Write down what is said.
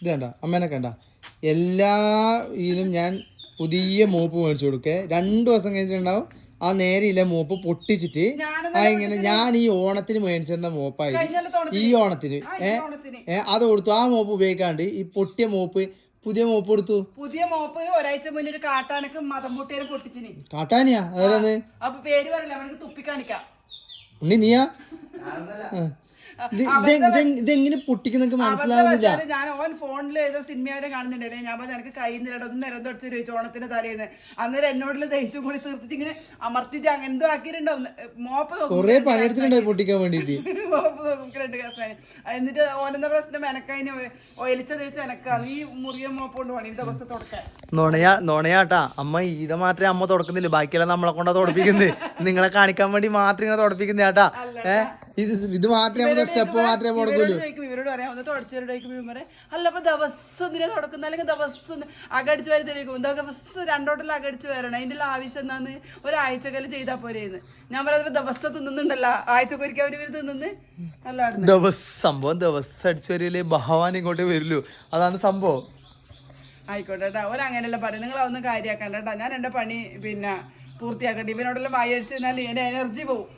ഇത് കണ്ട അമ്മേനെ കണ്ട എല്ലാ ഇതിലും ഞാൻ പുതിയ മോപ്പ് മേടിച്ചു കൊടുക്കേ 2 ദിവസം കഴിഞ്ഞിട്ടുണ്ടാവും ആ നേരെയില്ല മോപ്പ് പൊട്ടിച്ചിട്ട് ഇങ്ങനെ ഞാൻ ഈ ഓണത്തിന് മേടിച്ചെന്ന മോപ്പായിരുന്നു ഈ ഓണത്തിന് അത് കൊടുത്തു ആ മോപ്പ് ഉപയോഗിക്കാണ്ട് ഈ പൊട്ടിയ മോപ്പ് പുതിയ മോപ്പ് കൊടുത്തു. പുതിയ മോപ്പ് ഒരാഴ്ച മുന്നേ കാട്ടാനൊക്കെ മതം പൊട്ടിയാലും പൊട്ടിച്ചിന്. കാട്ടാനിയാ അതേന്ന് അപ്പൊ പേര് പറയില്ല അവനക്ക് തുപ്പി കാണിക്കാം. നീയാ ഇതെങ്ങനെ പൊട്ടിക്കുന്നൊക്കെ മനസ്സിലാവുന്നില്ല. ഞാൻ ഓൻ ഫോണിൽ ഏതോ സിനിമ കാണുന്നുണ്ടായിരുന്നു. ഞാൻ പറഞ്ഞു എനിക്ക് കയ്യിൽ നിന്ന് ഒന്ന് നിരം തൊടിച്ച് ചോദിച്ചു ഓണത്തിന് തലേന്ന്. അന്നേരം എന്നോടുള്ള ദേഷ്യം കൂടി തീർത്തിട്ട് ഇങ്ങനെ അമർത്തിട്ട് അങ്ങനെ എന്തോ ആക്കിയിട്ടുണ്ടാവും. മോപ്പ് കൊറേ പണിയെടുത്തിട്ടുണ്ടായി പൊട്ടിക്കാൻ വേണ്ടിട്ട്. മോപ്പ് നോക്കിട്ടുണ്ട് കഷ്ണം. എന്നിട്ട് ഓനെന്താ പ്രശ്നം എനക്കതിന് ഒലിച്ച തേച്ച് എനക്കാണ് ഈ മുറിയ മോപ്പ് കൊണ്ട് പണി ദിവസം തുടക്കാൻ. നോണയാട്ടാ അമ്മ ഈടെ മാത്രമേ അമ്മ തുടക്കുന്നില്ല, ബാക്കിയെല്ലാം നമ്മളെ കൊണ്ടാ തുടപ്പിക്കുന്നത്. നിങ്ങളെ കാണിക്കാൻ വേണ്ടി മാത്രം ഇങ്ങനെ തുടപ്പിക്കുന്ന ചേട്ടാ. ഇത് മാത്രമേ സ്റ്റെപ്പ് മാത്രമേ കൊടുക്കുള്ളൂ. ഇവരോട് പറയാം ഒന്ന് തുടച്ചവരോട് ചോദിക്കുമ്പോൾ അല്ല അപ്പൊ ദിവസം എന്തിനാ തുടക്കുന്ന, അല്ലെങ്കിൽ ദിവസം അകടിച്ചു വരെ തരും, ദിവസം 2 വട്ടം അകടിച്ചു വരണം, അതിന്റെ ആവശ്യം എന്താന്ന് ഒരാഴ്ചക്കല് ചെയ്താൽ പോരേന്ന്. ഞാൻ പറയുന്നത് ദിവസം തിന്നുന്നുണ്ടല്ലോ, ആഴ്ചക്കൊരിക്കൽ അവര് തിന്നുന്ന് അല്ലാണ്ട് സംഭവം ദിവസം അടിച്ചു വരില്ലേ ഭഗവാൻ ഇങ്ങോട്ട് വരുള്ളൂ, അതാണ് സംഭവം. ആയിക്കോട്ടെ കേട്ടോ, ഓരങ്ങനെയല്ല പറയും. നിങ്ങൾ അതൊന്നും കാര്യമാക്കണ്ട കേട്ടോ. ഞാൻ എന്റെ പണി പിന്നെ പൂർത്തിയാക്കട്ടെ. ഇവനോടെല്ലാം വായി അടിച്ചു കഴിഞ്ഞാൽ എന്റെ എനർജി പോവും.